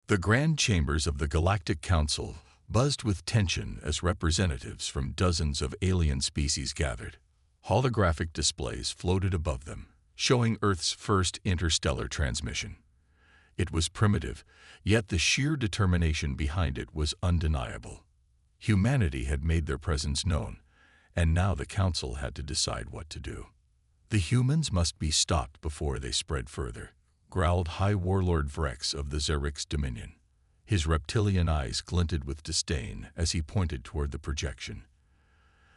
The grand chambers of the Galactic Council buzzed with tension as representatives from dozens of alien species gathered. Holographic displays floated above them, showing Earth's first interstellar transmission. It was primitive, yet the sheer determination behind it was undeniable. Humanity had made their presence known, and now the Council had to decide what to do. The humans must be stopped before they spread further, growled High Warlord Vrex of the Xerix Dominion. His reptilian eyes glinted with disdain as he pointed toward the projection.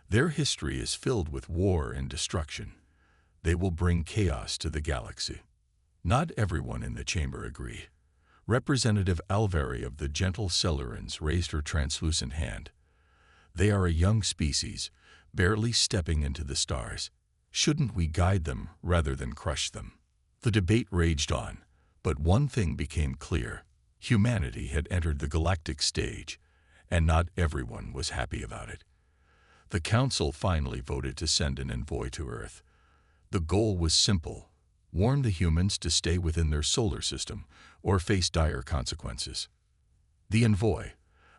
Their history is filled with war and destruction. They will bring chaos to the galaxy. Not everyone in the chamber agreed. Representative Alvari of the Gentle Cellarans raised her translucent hand. They are a young species, barely stepping into the stars. Shouldn't we guide them rather than crush them? The debate raged on, but one thing became clear. Humanity had entered the galactic stage, and not everyone was happy about it. The Council finally voted to send an envoy to Earth. The goal was simple: warn the humans to stay within their solar system or face dire consequences. The envoy,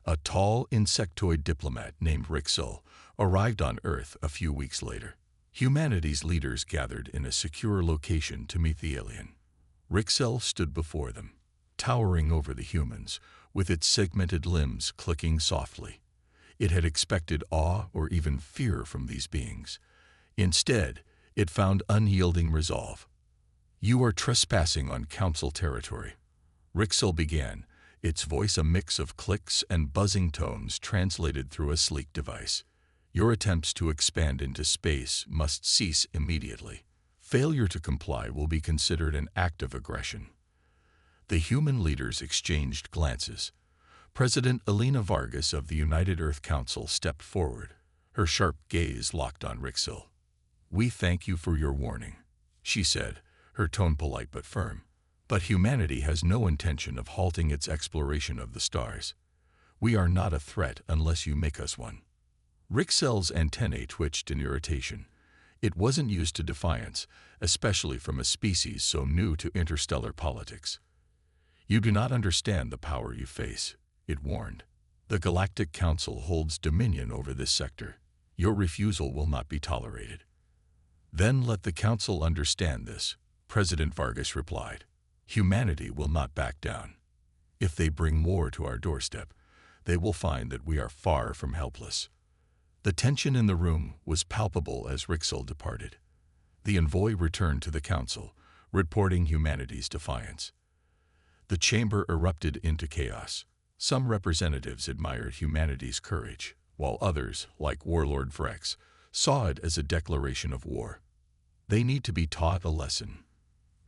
a tall insectoid diplomat named Rixel, arrived on Earth a few weeks later. Humanity's leaders gathered in a secure location to meet the alien. Rixel stood before them, towering over the humans, with its segmented limbs clicking softly. It had expected awe or even fear from these beings. Instead, it found unyielding resolve. "You are trespassing on Council territory," Rixel began, its voice a mix of clicks and buzzing tones translated through a sleek device. "Your attempts to expand into space must cease immediately. Failure to comply will be considered an act of aggression." The human leaders exchanged glances. President Elena Vargas of the United Earth Council stepped forward, her sharp gaze locked on Rixel. "We thank you for your warning," she said, her tone polite but firm. "But humanity has no intention of halting its exploration of the stars. We are not a threat unless you make us one." Rixel's antennae twitched in irritation. It wasn't used to defiance, especially from a species so new to interstellar politics. "You do not understand the power you face," it warned. "The Galactic Council holds dominion over this sector. Your refusal will not be tolerated." "Then let the Council understand this," President Vargas replied. "Humanity will not back down. If they bring war to our doorstep, they will find that we are far from helpless." The tension in the room was palpable as Rixel departed. The envoy returned to the Council, reporting humanity's defiance. The chamber erupted into chaos. Some representatives admired humanity's courage, while others, like Warlord Vrex, saw it as a declaration of war. "They need to be taught a lesson,"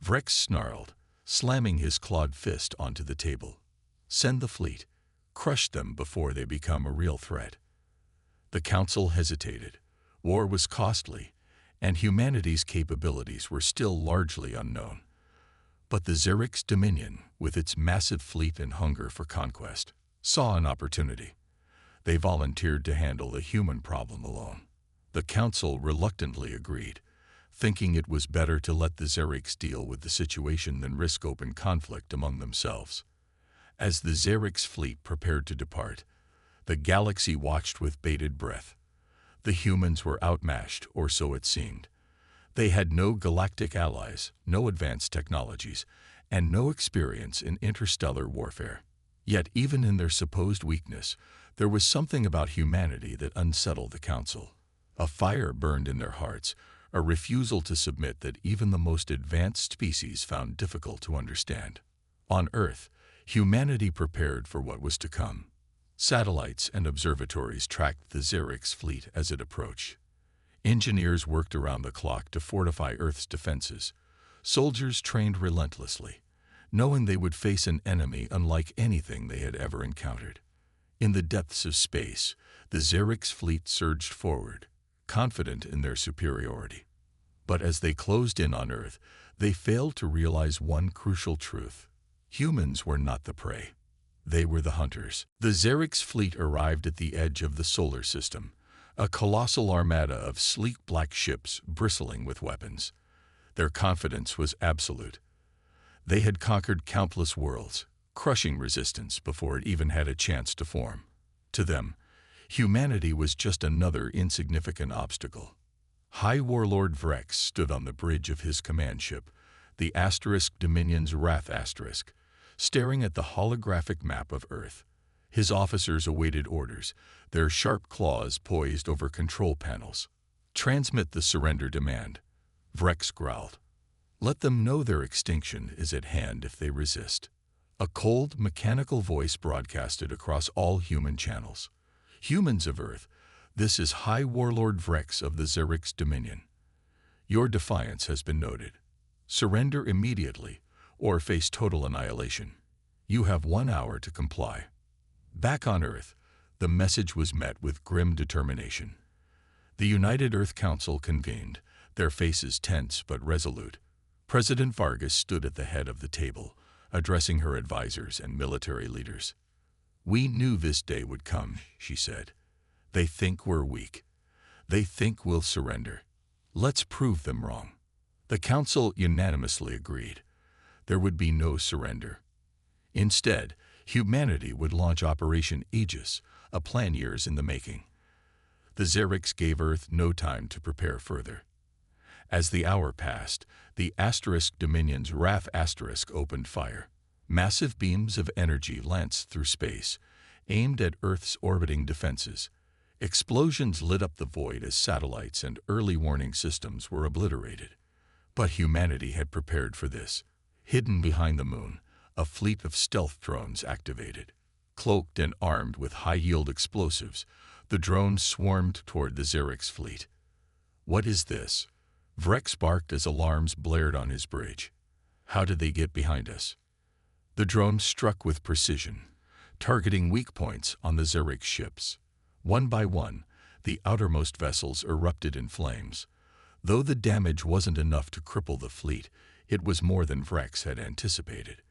Vrex snarled, slamming his clawed fist onto the table. "Send the fleet. Crush them before they become a real threat." The Council hesitated. War was costly, and humanity's capabilities were still largely unknown. But the Xerix Dominion, with its massive fleet and hunger for conquest, saw an opportunity. They volunteered to handle the human problem alone. The Council reluctantly agreed, thinking it was better to let the Xerix deal with the situation than risk open conflict among themselves. As the Xerix fleet prepared to depart, the galaxy watched with bated breath. The humans were outmatched, or so it seemed. They had no galactic allies, no advanced technologies, and no experience in interstellar warfare. Yet even in their supposed weakness, there was something about humanity that unsettled the Council. A fire burned in their hearts, a refusal to submit that even the most advanced species found difficult to understand. On Earth, humanity prepared for what was to come. Satellites and observatories tracked the Xerix fleet as it approached. Engineers worked around the clock to fortify Earth's defenses. Soldiers trained relentlessly, knowing they would face an enemy unlike anything they had ever encountered. In the depths of space, the Xerix fleet surged forward, confident in their superiority. But as they closed in on Earth, they failed to realize one crucial truth: humans were not the prey. They were the hunters. The Xerix fleet arrived at the edge of the solar system, a colossal armada of sleek black ships bristling with weapons. Their confidence was absolute. They had conquered countless worlds, crushing resistance before it even had a chance to form. To them, humanity was just another insignificant obstacle. High Warlord Vrex stood on the bridge of his command ship, the Dominion's Wrath Asterisk, staring at the holographic map of Earth. His officers awaited orders, their sharp claws poised over control panels. "Transmit the surrender demand," Vrex growled. "Let them know their extinction is at hand if they resist." A cold, mechanical voice broadcasted across all human channels. "Humans of Earth, this is High Warlord Vrex of the Xerix Dominion. Your defiance has been noted. Surrender immediately, or face total annihilation. You have 1 hour to comply." Back on Earth, the message was met with grim determination. The United Earth Council convened, their faces tense but resolute. President Vargas stood at the head of the table, addressing her advisors and military leaders. "We knew this day would come," she said. "They think we're weak. They think we'll surrender. Let's prove them wrong." The council unanimously agreed. There would be no surrender. Instead, humanity would launch Operation Aegis, a plan years in the making. The Xerix gave Earth no time to prepare further. As the hour passed, the Dominion's Wrath Asterisk opened fire. Massive beams of energy lanced through space, aimed at Earth's orbiting defenses. Explosions lit up the void as satellites and early warning systems were obliterated. But humanity had prepared for this. Hidden behind the moon, a fleet of stealth drones activated. Cloaked and armed with high-yield explosives, the drones swarmed toward the Xerix fleet. "What is this?" Vrex barked as alarms blared on his bridge. "How did they get behind us?" The drones struck with precision, targeting weak points on the Xerix ships. One by one, the outermost vessels erupted in flames. Though the damage wasn't enough to cripple the fleet, it was more than Vrex had anticipated.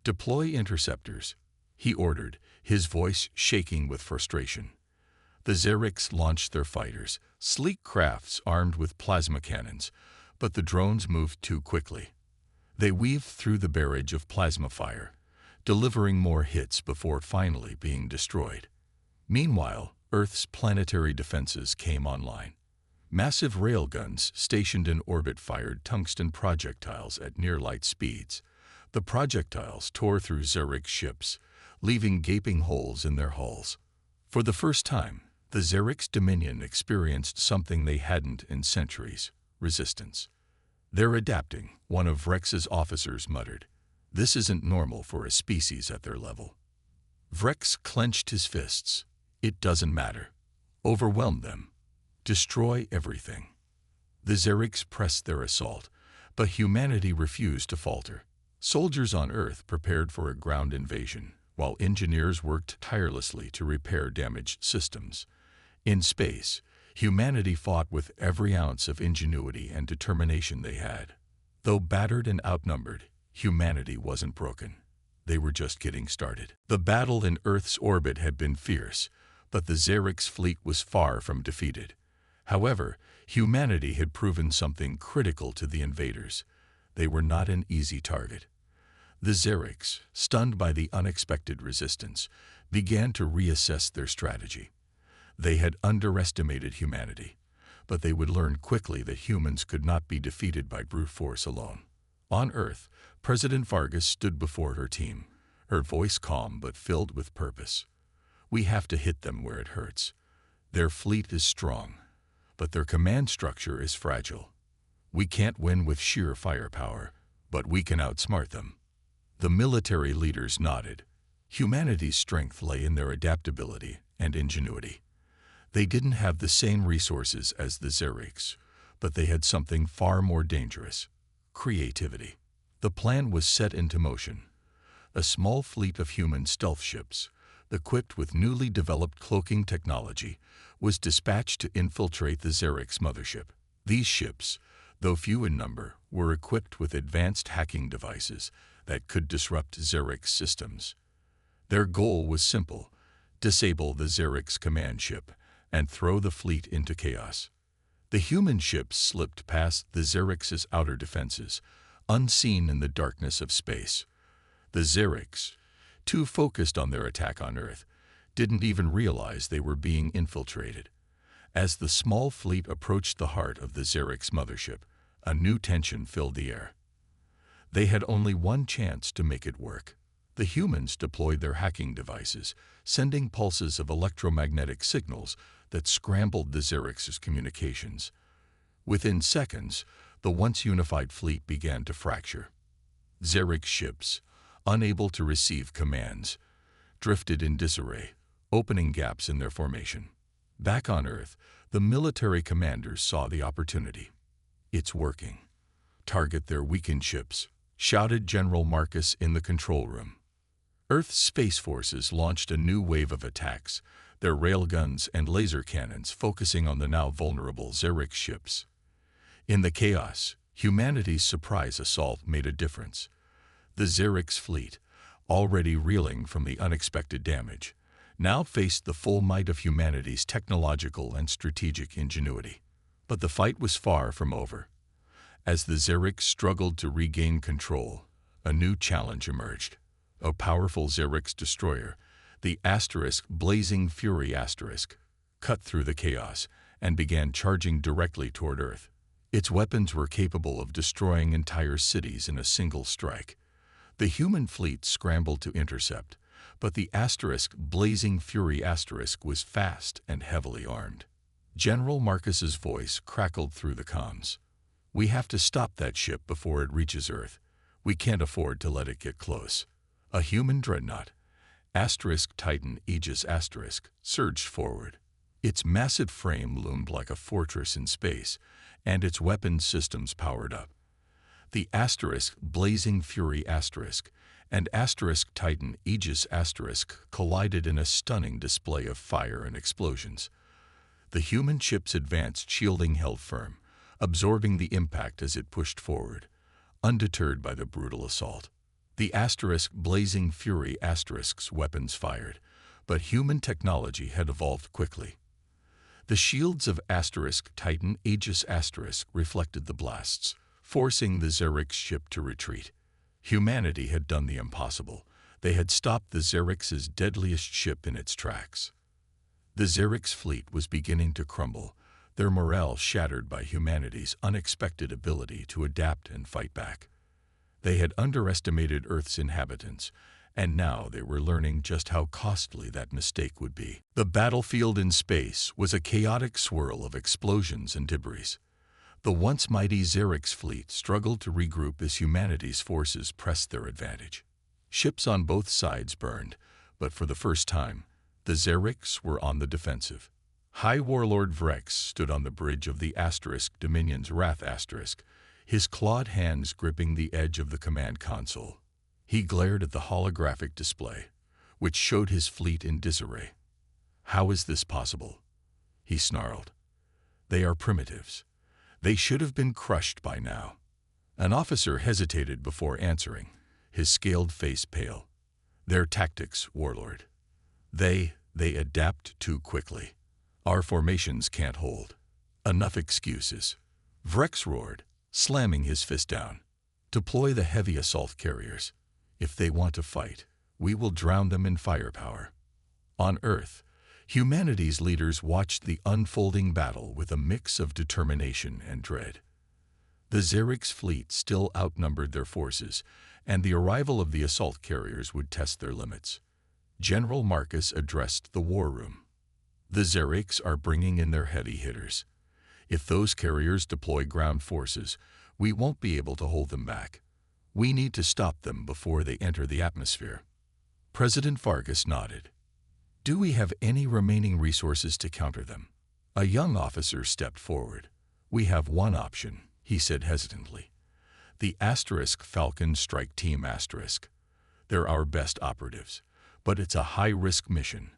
"Deploy interceptors," he ordered, his voice shaking with frustration. The Xerix launched their fighters, sleek crafts armed with plasma cannons, but the drones moved too quickly. They weaved through the barrage of plasma fire, delivering more hits before finally being destroyed. Meanwhile, Earth's planetary defenses came online. Massive railguns stationed in orbit fired tungsten projectiles at near-light speeds. The projectiles tore through Xerix ships, leaving gaping holes in their hulls. For the first time, the Xerix Dominion experienced something they hadn't in centuries: resistance. "They're adapting," one of Vrex's officers muttered. "This isn't normal for a species at their level." Vrex clenched his fists. "It doesn't matter. Overwhelm them. Destroy everything." The Xerix pressed their assault, but humanity refused to falter. Soldiers on Earth prepared for a ground invasion, while engineers worked tirelessly to repair damaged systems. In space, humanity fought with every ounce of ingenuity and determination they had. Though battered and outnumbered, humanity wasn't broken. They were just getting started. The battle in Earth's orbit had been fierce, but the Xerix fleet was far from defeated. However, humanity had proven something critical to the invaders. They were not an easy target. The Xerix, stunned by the unexpected resistance, began to reassess their strategy. They had underestimated humanity, but they would learn quickly that humans could not be defeated by brute force alone. On Earth, President Vargas stood before her team, her voice calm but filled with purpose. "We have to hit them where it hurts. Their fleet is strong, but their command structure is fragile. We can't win with sheer firepower, but we can outsmart them." The military leaders nodded. Humanity's strength lay in their adaptability and ingenuity. They didn't have the same resources as the Xerix, but they had something far more dangerous: creativity. The plan was set into motion. A small fleet of human stealth ships, equipped with newly developed cloaking technology, was dispatched to infiltrate the Xerix mothership. These ships, though few in number, were equipped with advanced hacking devices that could disrupt Xerix systems. Their goal was simple: disable the Xerix command ship and throw the fleet into chaos. The human ships slipped past the Xerix's outer defenses, unseen in the darkness of space. The Xerix, too focused on their attack on Earth, didn't even realize they were being infiltrated. As the small fleet approached the heart of the Xerix mothership, a new tension filled the air. They had only one chance to make it work. The humans deployed their hacking devices, sending pulses of electromagnetic signals that scrambled the Xerix's communications. Within seconds, the once unified fleet began to fracture. Xerix ships, unable to receive commands, drifted in disarray, opening gaps in their formation. Back on Earth, the military commanders saw the opportunity. "It's working. Target their weakened ships," shouted General Marcus in the control room. Earth's space forces launched a new wave of attacks, their railguns and laser cannons focusing on the now vulnerable Xerix ships. In the chaos, humanity's surprise assault made a difference. The Xerix fleet, already reeling from the unexpected damage, now faced the full might of humanity's technological and strategic ingenuity. But the fight was far from over. As the Xerix struggled to regain control, a new challenge emerged. A powerful Xerix destroyer, the Blazing Fury cut through the chaos and began charging directly toward Earth. Its weapons were capable of destroying entire cities in a single strike. The human fleet scrambled to intercept, but the Blazing Fury was fast and heavily armed. General Marcus's voice crackled through the comms. "We have to stop that ship before it reaches Earth. We can't afford to let it get close." A human dreadnought, Titan Aegis surged forward. Its massive frame loomed like a fortress in space, and its weapons systems powered up. The Blazing Fury and Titan Aegis collided in a stunning display of fire and explosions. The human ship's advanced shielding held firm, absorbing the impact as it pushed forward, undeterred by the brutal assault. The Blazing Fury weapons fired, but human technology had evolved quickly. The shields of Titan Aegis reflected the blasts, forcing the Xerix ship to retreat. Humanity had done the impossible. They had stopped the Xerix's deadliest ship in its tracks. The Xerix fleet was beginning to crumble, their morale shattered by humanity's unexpected ability to adapt and fight back. They had underestimated Earth's inhabitants, and now they were learning just how costly that mistake would be. The battlefield in space was a chaotic swirl of explosions and debris. The once mighty Xerix fleet struggled to regroup as humanity's forces pressed their advantage. Ships on both sides burned, but for the first time, the Xerix were on the defensive. High Warlord Vrex stood on the bridge of the Dominion's Wrath his clawed hands gripping the edge of the command console. He glared at the holographic display, which showed his fleet in disarray. "How is this possible?" he snarled. "They are primitives. They should have been crushed by now." An officer hesitated before answering, his scaled face pale. "Their tactics, Warlord. They adapt too quickly. Our formations can't hold." "Enough excuses," Vrex roared, slamming his fist down. "Deploy the heavy assault carriers. If they want to fight, we will drown them in firepower." On Earth, humanity's leaders watched the unfolding battle with a mix of determination and dread. The Xerix fleet still outnumbered their forces, and the arrival of the assault carriers would test their limits. General Marcus addressed the war room. "The Xerix are bringing in their heavy hitters. If those carriers deploy ground forces, we won't be able to hold them back. We need to stop them before they enter the atmosphere." President Vargas nodded. "Do we have any remaining resources to counter them?" A young officer stepped forward. "We have one option," he said hesitantly. "The Falcon Strike Team They're our best operatives, but it's a high-risk mission.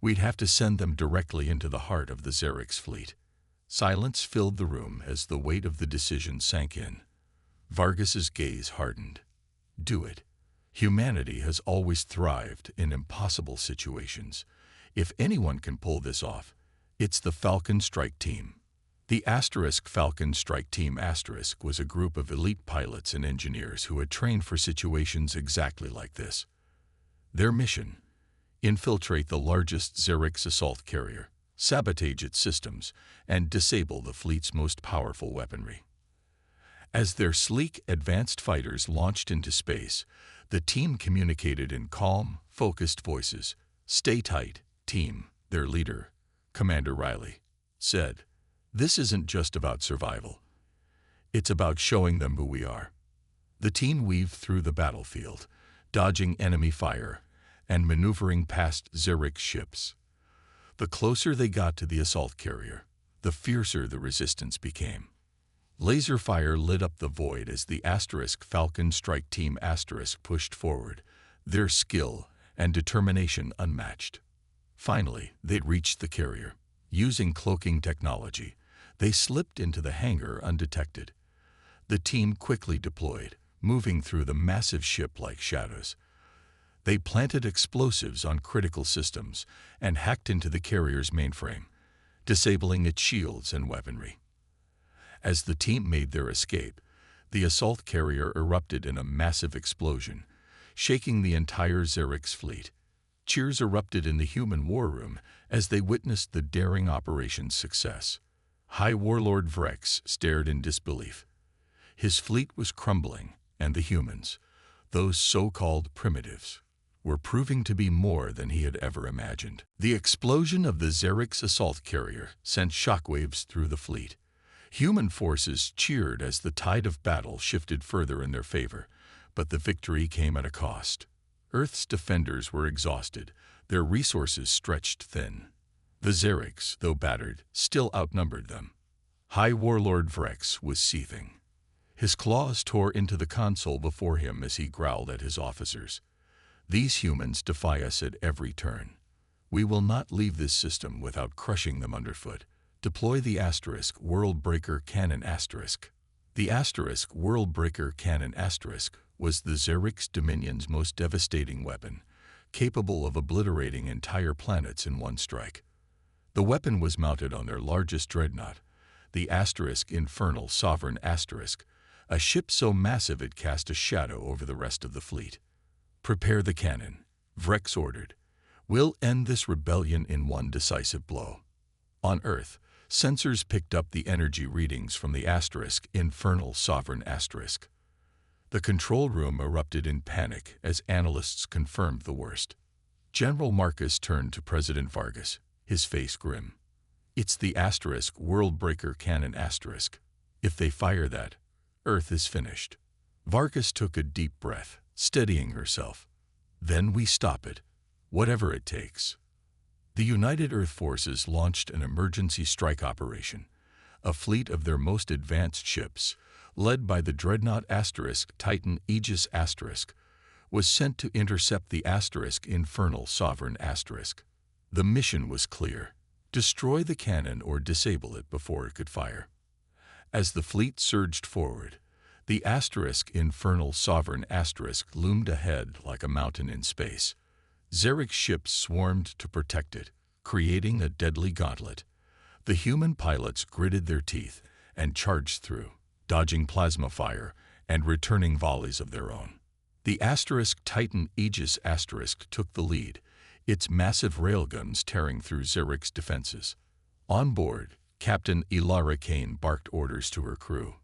We'd have to send them directly into the heart of the Xerix fleet." Silence filled the room as the weight of the decision sank in. Vargas's gaze hardened. "Do it. Humanity has always thrived in impossible situations. If anyone can pull this off, it's the Falcon Strike Team." The Falcon Strike Team was a group of elite pilots and engineers who had trained for situations exactly like this. Their mission: infiltrate the largest Xerix assault carrier, sabotage its systems, and disable the fleet's most powerful weaponry. As their sleek, advanced fighters launched into space, the team communicated in calm, focused voices. "Stay tight, team," their leader, Commander Riley, said. "This isn't just about survival. It's about showing them who we are." The team weaved through the battlefield, dodging enemy fire and maneuvering past Xerix ships. The closer they got to the assault carrier, the fiercer the resistance became. Laser fire lit up the void as the Falcon Strike Team pushed forward, their skill and determination unmatched. Finally, they'd reached the carrier. Using cloaking technology, they slipped into the hangar undetected. The team quickly deployed, moving through the massive ship like shadows. They planted explosives on critical systems and hacked into the carrier's mainframe, disabling its shields and weaponry. As the team made their escape, the assault carrier erupted in a massive explosion, shaking the entire Xerix fleet. Cheers erupted in the human war room as they witnessed the daring operation's success. High Warlord Vrex stared in disbelief. His fleet was crumbling, and the humans, those so-called primitives, were proving to be more than he had ever imagined. The explosion of the Xerix assault carrier sent shockwaves through the fleet. Human forces cheered as the tide of battle shifted further in their favor, but the victory came at a cost. Earth's defenders were exhausted, their resources stretched thin. The Xerix, though battered, still outnumbered them. High Warlord Vrex was seething. His claws tore into the console before him as he growled at his officers. "These humans defy us at every turn. We will not leave this system without crushing them underfoot. Deploy the World Breaker Cannon *. The World Breaker Cannon * was the Xerix Dominion's most devastating weapon, capable of obliterating entire planets in one strike. The weapon was mounted on their largest dreadnought, the Infernal Sovereign *, a ship so massive it cast a shadow over the rest of the fleet. "Prepare the cannon," Vrex ordered. "We'll end this rebellion in one decisive blow." On Earth, sensors picked up the energy readings from the Infernal Sovereign *. The control room erupted in panic as analysts confirmed the worst. General Marcus turned to President Vargas, his face grim. "It's the World Breaker Cannon *. If they fire that, Earth is finished." Vargas took a deep breath, steadying herself. "Then we stop it, whatever it takes." The United Earth Forces launched an emergency strike operation. A fleet of their most advanced ships, led by the dreadnought Titan Aegis *, was sent to intercept the Infernal Sovereign *. The mission was clear: destroy the cannon or disable it before it could fire. As the fleet surged forward, the Infernal Sovereign * loomed ahead like a mountain in space. Xerix ships swarmed to protect it, creating a deadly gauntlet. The human pilots gritted their teeth and charged through, dodging plasma fire and returning volleys of their own. The Titan Aegis * took the lead, its massive railguns tearing through Xerix defenses. On board, Captain Ilara Kane barked orders to her crew.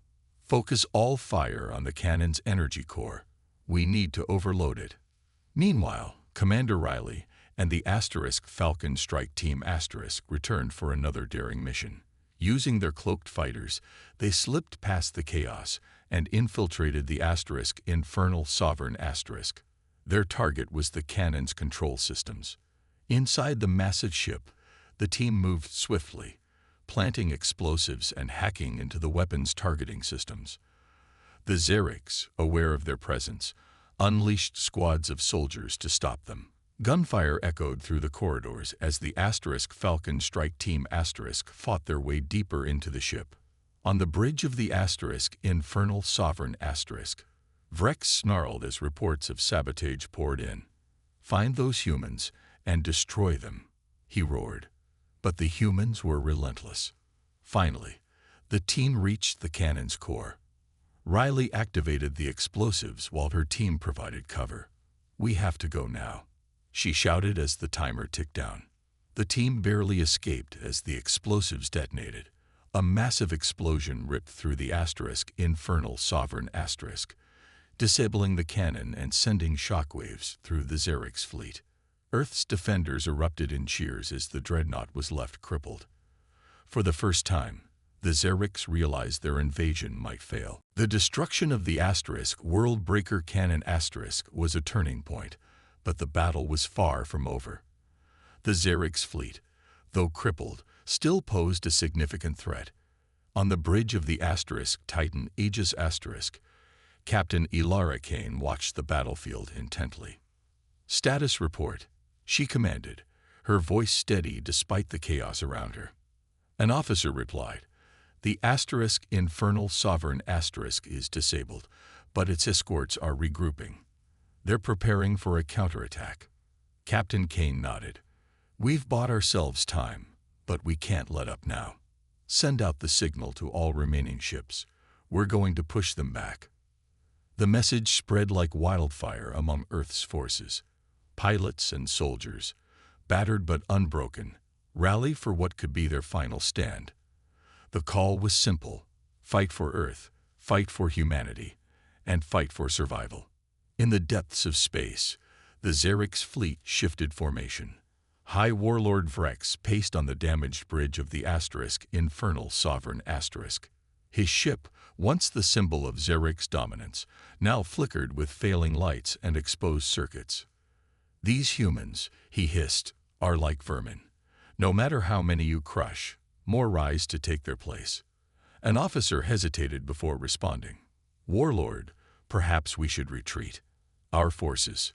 "Focus all fire on the cannon's energy core. We need to overload it." Meanwhile, Commander Riley and the Falcon Strike Team * returned for another daring mission. Using their cloaked fighters, they slipped past the chaos and infiltrated the Infernal Sovereign *. Their target was the cannon's control systems. Inside the massive ship, the team moved swiftly, planting explosives and hacking into the weapon's targeting systems. The Xerix, aware of their presence, unleashed squads of soldiers to stop them. Gunfire echoed through the corridors as the Falcon Strike Team * fought their way deeper into the ship. On the bridge of the Infernal Sovereign *, Vrex snarled as reports of sabotage poured in. "Find those humans and destroy them," he roared. But the humans were relentless. Finally, the team reached the cannon's core. Riley activated the explosives while her team provided cover. "We have to go now." she shouted as the timer ticked down. The team barely escaped as the explosives detonated. A massive explosion ripped through the infernal sovereign asterisk, disabling the cannon and sending shockwaves through the Xerix fleet. Earth's defenders erupted in cheers as the dreadnought was left crippled. For the first time, the Xerix realized their invasion might fail. The destruction of the World-Breaker Cannon was a turning point, but the battle was far from over. The Xerix fleet, though crippled, still posed a significant threat. On the bridge of the Titan Aegis Captain Ilara Kane watched the battlefield intently. "Status report," she commanded, her voice steady despite the chaos around her. An officer replied, "The infernal sovereign is disabled, but its escorts are regrouping. They're preparing for a counterattack." Captain Kane nodded. "We've bought ourselves time, but we can't let up now. Send out the signal to all remaining ships. We're going to push them back." The message spread like wildfire among Earth's forces. Pilots and soldiers, battered but unbroken, rally for what could be their final stand. The call was simple: fight for Earth, fight for humanity, and fight for survival. In the depths of space, the Xerix fleet shifted formation. High Warlord Vrex paced on the damaged bridge of the infernal sovereign His ship, once the symbol of Xerix dominance, now flickered with failing lights and exposed circuits. "These humans," he hissed, "are like vermin. No matter how many you crush, more rise to take their place." An officer hesitated before responding. "Warlord, perhaps we should retreat. Our forces."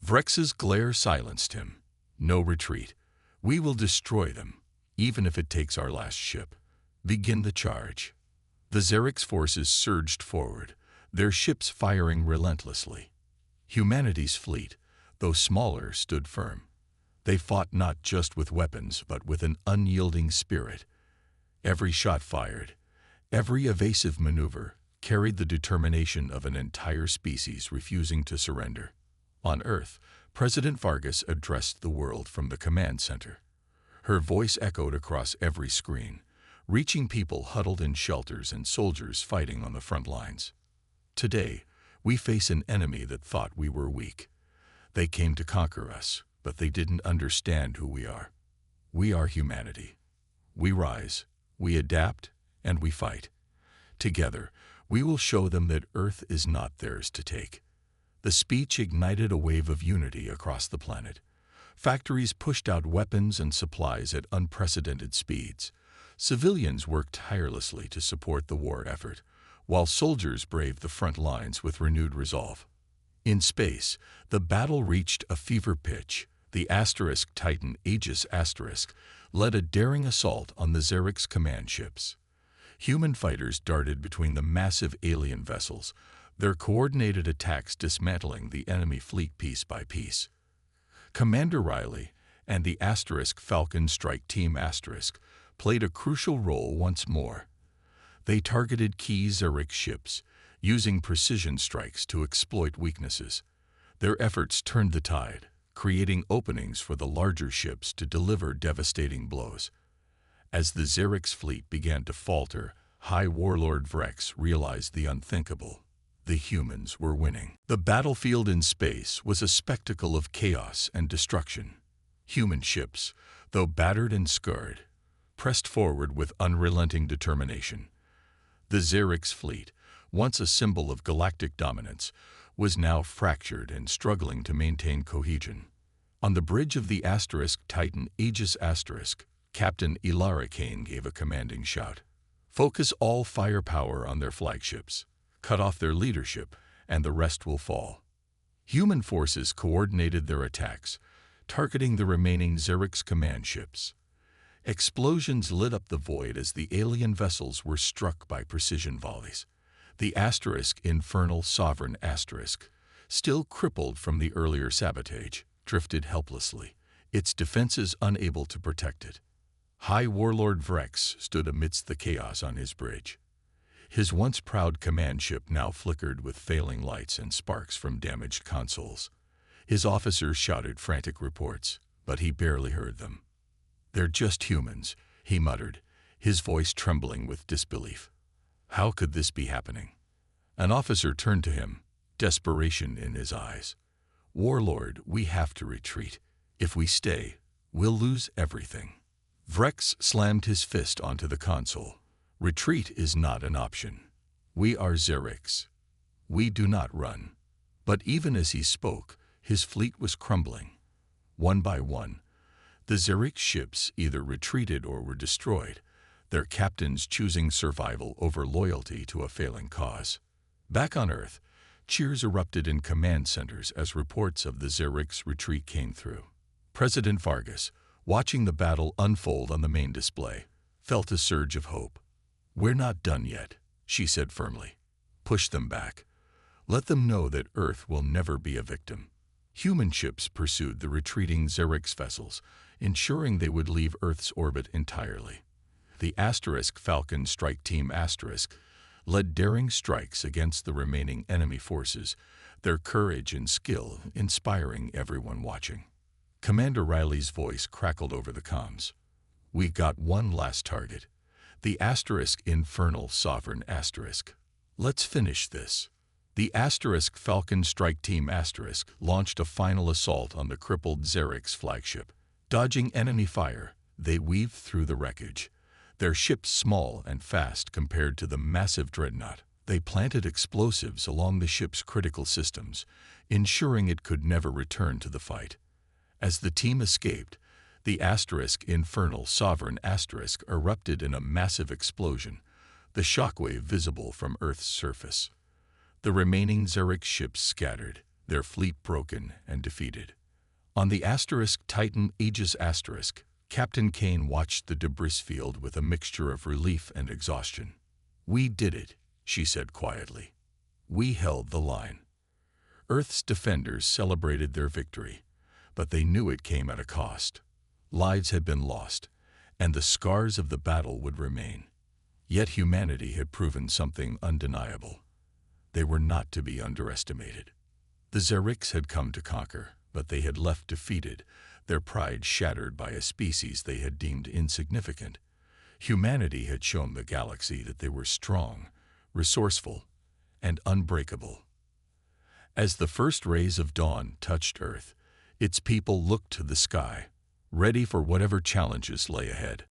Vrex's glare silenced him. "No retreat. We will destroy them, even if it takes our last ship. Begin the charge." The Xerix forces surged forward, their ships firing relentlessly. Humanity's fleet, though smaller, stood firm. They fought not just with weapons, but with an unyielding spirit. Every shot fired, every evasive maneuver, carried the determination of an entire species refusing to surrender. On Earth, President Vargas addressed the world from the command center. Her voice echoed across every screen, reaching people huddled in shelters and soldiers fighting on the front lines. "Today, we face an enemy that thought we were weak. They came to conquer us, but they didn't understand who we are. We are humanity. We rise, we adapt, and we fight. Together, we will show them that Earth is not theirs to take." The speech ignited a wave of unity across the planet. Factories pushed out weapons and supplies at unprecedented speeds. Civilians worked tirelessly to support the war effort, while soldiers braved the front lines with renewed resolve. In space, the battle reached a fever pitch. The Titan Aegis led a daring assault on the Xerix command ships. Human fighters darted between the massive alien vessels, their coordinated attacks dismantling the enemy fleet piece by piece. Commander Riley and the Falcon Strike Team played a crucial role once more. They targeted key Xerix ships, using precision strikes to exploit weaknesses. Their efforts turned the tide, creating openings for the larger ships to deliver devastating blows. As the Xerix fleet began to falter, High Warlord Vrex realized the unthinkable. The humans were winning. The battlefield in space was a spectacle of chaos and destruction. Human ships, though battered and scarred, pressed forward with unrelenting determination. The Xerix fleet, once a symbol of galactic dominance, was now fractured and struggling to maintain cohesion. On the bridge of the Titan Aegis Captain Ilara Kane gave a commanding shout. "Focus all firepower on their flagships. Cut off their leadership, and the rest will fall." Human forces coordinated their attacks, targeting the remaining Xerix command ships. Explosions lit up the void as the alien vessels were struck by precision volleys. The infernal sovereign still crippled from the earlier sabotage, drifted helplessly, its defenses unable to protect it. High Warlord Vrex stood amidst the chaos on his bridge. His once proud command ship now flickered with failing lights and sparks from damaged consoles. His officers shouted frantic reports, but he barely heard them. "They're just humans," he muttered, his voice trembling with disbelief. How could this be happening? An officer turned to him, desperation in his eyes. "Warlord, we have to retreat. If we stay, we'll lose everything." Vrex slammed his fist onto the console. "Retreat is not an option. We are Xerics. We do not run." But even as he spoke, his fleet was crumbling. One by one, the Xeric ships either retreated or were destroyed, their captains choosing survival over loyalty to a failing cause. Back on Earth, cheers erupted in command centers as reports of the Xeric's retreat came through. President Vargas, watching the battle unfold on the main display, felt a surge of hope. "We're not done yet," she said firmly. "Push them back. Let them know that Earth will never be a victim." Human ships pursued the retreating Xeric's vessels, ensuring they would leave Earth's orbit entirely. The Falcon Strike Team led daring strikes against the remaining enemy forces, their courage and skill inspiring everyone watching. Commander Riley's voice crackled over the comms. "We got one last target, the Infernal Sovereign *. Let's finish this." The Falcon Strike Team launched a final assault on the crippled Xeric's flagship. Dodging enemy fire, they weaved through the wreckage. Their ships small and fast compared to the massive dreadnought, they planted explosives along the ship's critical systems, ensuring it could never return to the fight. As the team escaped, the Infernal Sovereign erupted in a massive explosion, the shockwave visible from Earth's surface. The remaining Xeric ships scattered, their fleet broken and defeated. On the Titan Aegis Captain Kane watched the debris field with a mixture of relief and exhaustion. "We did it," she said quietly. "We held the line." Earth's defenders celebrated their victory, but they knew it came at a cost. Lives had been lost, and the scars of the battle would remain. Yet humanity had proven something undeniable. They were not to be underestimated. The Xerics had come to conquer, but they had left defeated, their pride shattered by a species they had deemed insignificant. Humanity had shown the galaxy that they were strong, resourceful, and unbreakable. As the first rays of dawn touched Earth, its people looked to the sky, ready for whatever challenges lay ahead.